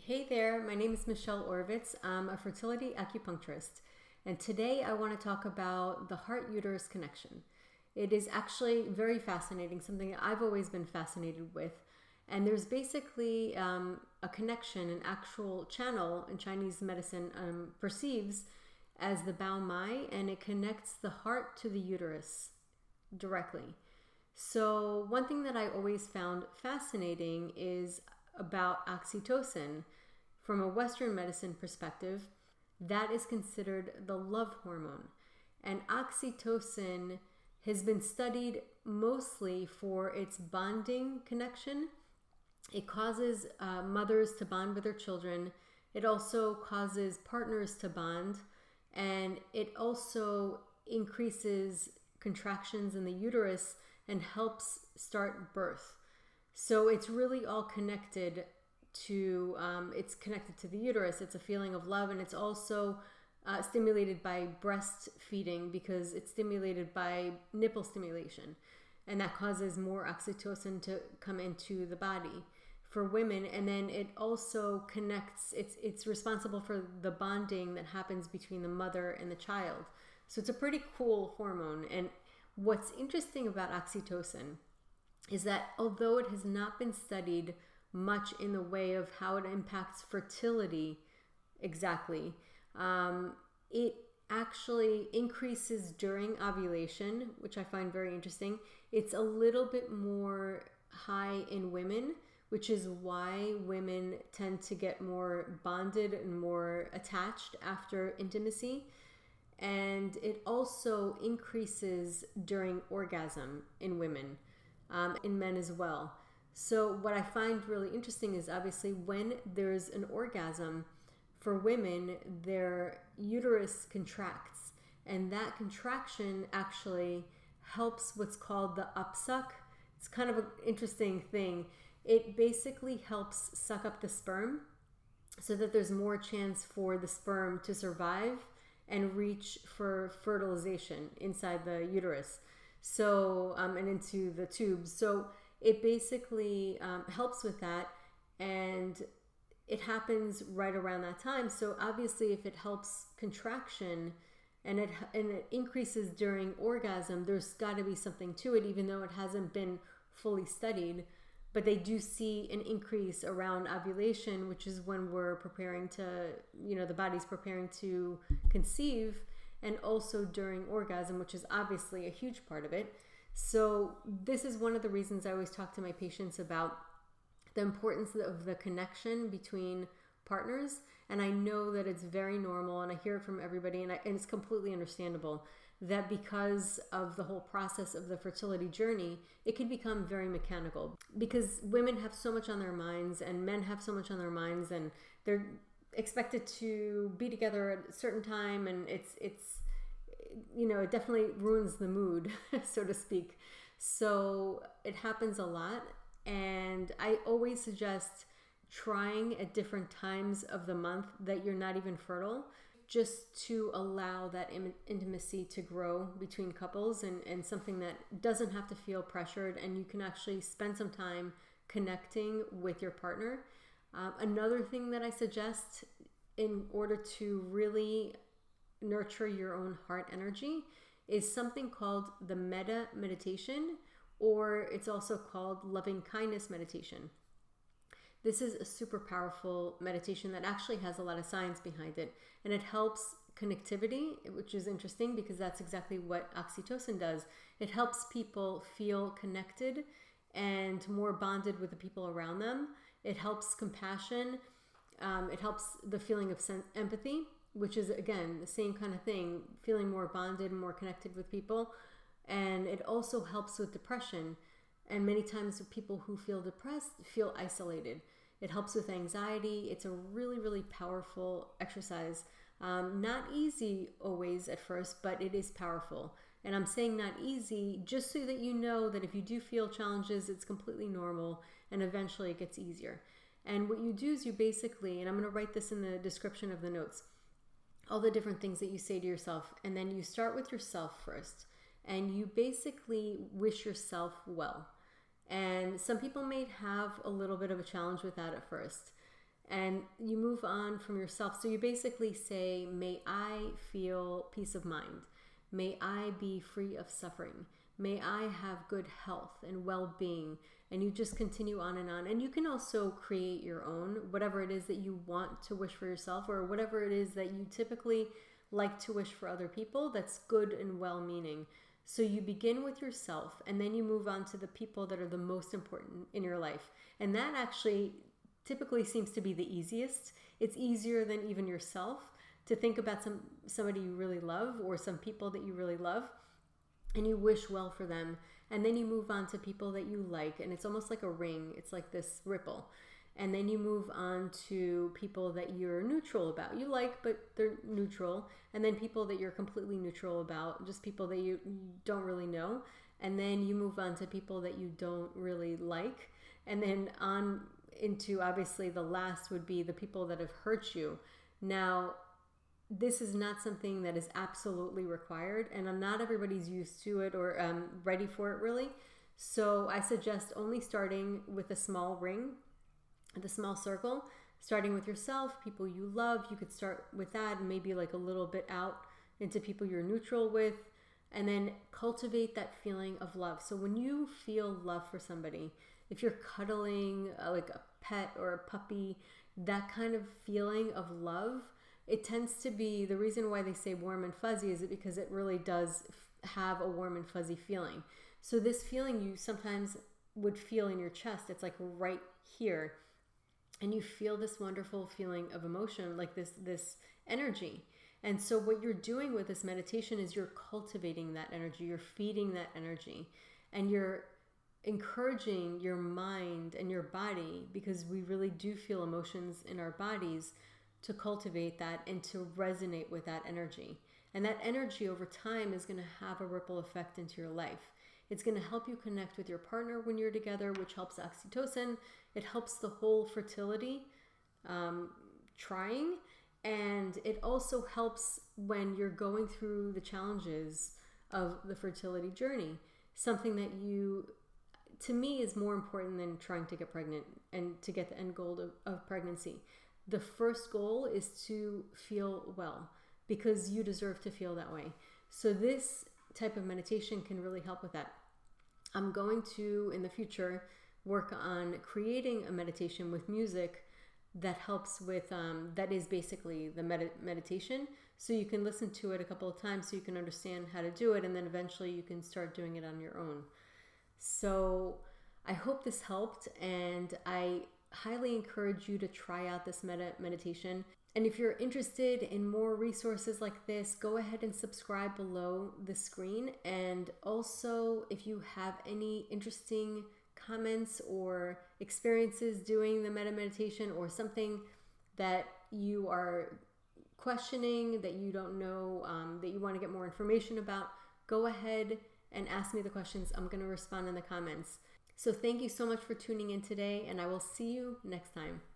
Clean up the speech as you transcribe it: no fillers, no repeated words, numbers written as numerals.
Hey there, my name is Michelle Orvitz. I'm a fertility acupuncturist, and today I want to talk about the heart-uterus connection. It is actually very fascinating, something that I've always been fascinated with. And there's basically a connection, an actual channel in Chinese medicine perceives as the Bao Mai, and it connects the heart to the uterus directly. So one thing that I always found fascinating is about oxytocin. From a Western medicine perspective, that is considered the love hormone. And oxytocin has been studied mostly for its bonding connection. It causes mothers to bond with their children. It also causes partners to bond. And it also increases contractions in the uterus and helps start birth. So it's really all connected to, it's connected to the uterus. It's a feeling of love, and it's also stimulated by breastfeeding because it's stimulated by nipple stimulation. And that causes more oxytocin to come into the body for women. And then it also connects, it's responsible for the bonding that happens between the mother and the child. So it's a pretty cool hormone. And what's interesting about oxytocin is that although it has not been studied much in the way of how it impacts fertility exactly, it actually increases during ovulation, which I find very interesting. It's a little bit more high in women, which is why women tend to get more bonded and more attached after intimacy. And it also increases during orgasm in women. In men as well. So what I find really interesting is obviously when there's an orgasm for women, their uterus contracts, and that contraction actually helps what's called the upsuck. It's kind of an interesting thing. It basically helps suck up the sperm so that there's more chance for the sperm to survive and reach for fertilization inside the uterus. So, and into the tubes. So it basically helps with that, and it happens right around that time. So obviously if it helps contraction and it increases during orgasm, there's got to be something to it, even though it hasn't been fully studied. But they do see an increase around ovulation, which is when we're preparing to, the body's preparing to conceive, and also during orgasm, which is obviously a huge part of it. So this is one of the reasons I always talk to my patients about the importance of the connection between partners. And I know that it's very normal, and I hear it from everybody, and it's completely understandable that because of the whole process of the fertility journey, it can become very mechanical because women have so much on their minds and men have so much on their minds, and they're expected to be together at a certain time, and it definitely ruins the mood, so to speak. So it happens a lot, and I always suggest trying at different times of the month that you're not even fertile, just to allow that intimacy to grow between couples, and something that doesn't have to feel pressured, and you can actually spend some time connecting with your partner. Another thing that I suggest in order to really nurture your own heart energy is something called the Metta meditation, or it's also called Lovingkindness meditation. This is a super powerful meditation that actually has a lot of science behind it, and it helps connectivity, which is interesting because that's exactly what oxytocin does. It helps people feel connected and more bonded with the people around them. It helps compassion. It helps the feeling of empathy, which is, again, the same kind of thing, feeling more bonded and more connected with people. And it also helps with depression. And many times people who feel depressed feel isolated. It helps with anxiety. It's a really, really powerful exercise. Not easy always at first, but it is powerful. And I'm saying not easy just so that you know that if you do feel challenges, it's completely normal, and eventually it gets easier. And what you do is you basically, and I'm going to write this in the description of the notes, all the different things that you say to yourself, and then you start with yourself first, and you basically wish yourself well. And some people may have a little bit of a challenge with that at first. and you move on from yourself. So you basically say, may I feel peace of mind. May I be free of suffering. May I have good health and well-being. And you just continue on and on. And you can also create your own, whatever it is that you want to wish for yourself, or whatever it is that you typically like to wish for other people that's good and well-meaning. So you begin with yourself, and then you move on to the people that are the most important in your life. And that actually typically seems to be the easiest. It's easier than even yourself to think about somebody you really love, or some people that you really love, and you wish well for them. And then you move on to people that you like, and it's almost like a ring. It's like this ripple. And then you move on to people that you're neutral about. You like, but they're neutral. And then people that you're completely neutral about, just people that you don't really know. And then you move on to people that you don't really like. And then on into, obviously, the last would be the people that have hurt you. Now, this is not something that is absolutely required, and not everybody's used to it or ready for it, really. So I suggest only starting with a small ring, the small circle, starting with yourself, people you love. You could start with that, and maybe like a little bit out into people you're neutral with, and then cultivate that feeling of love. So when you feel love for somebody, if you're cuddling like a pet or a puppy, that kind of feeling of love, it tends to be, the reason why they say warm and fuzzy is because it really does have a warm and fuzzy feeling. So this feeling you sometimes would feel in your chest, it's like right here. And you feel this wonderful feeling of emotion, like this energy. And so what you're doing with this meditation is you're cultivating that energy, you're feeding that energy, and you're encouraging your mind and your body, because we really do feel emotions in our bodies, to cultivate that and to resonate with that energy. And that energy over time is going to have a ripple effect into your life. It's going to help you connect with your partner when you're together, which helps oxytocin. It helps the whole fertility trying. And it also helps when you're going through the challenges of the fertility journey. Something that to me, is more important than trying to get pregnant and to get the end goal of pregnancy. The first goal is to feel well, because you deserve to feel that way. So this type of meditation can really help with that. I'm going to, in the future, work on creating a meditation with music that helps with, that is basically the meditation. So you can listen to it a couple of times so you can understand how to do it, and then eventually you can start doing it on your own. So I hope this helped, and I highly encourage you to try out this meditation. And if you're interested in more resources like this, go ahead and subscribe below the screen. And also, if you have any interesting comments or experiences doing the Metta meditation, or something that you are questioning, that you don't know, that you want to get more information about, go ahead and ask me the questions. I'm going to respond in the comments. So thank you so much for tuning in today, and I will see you next time.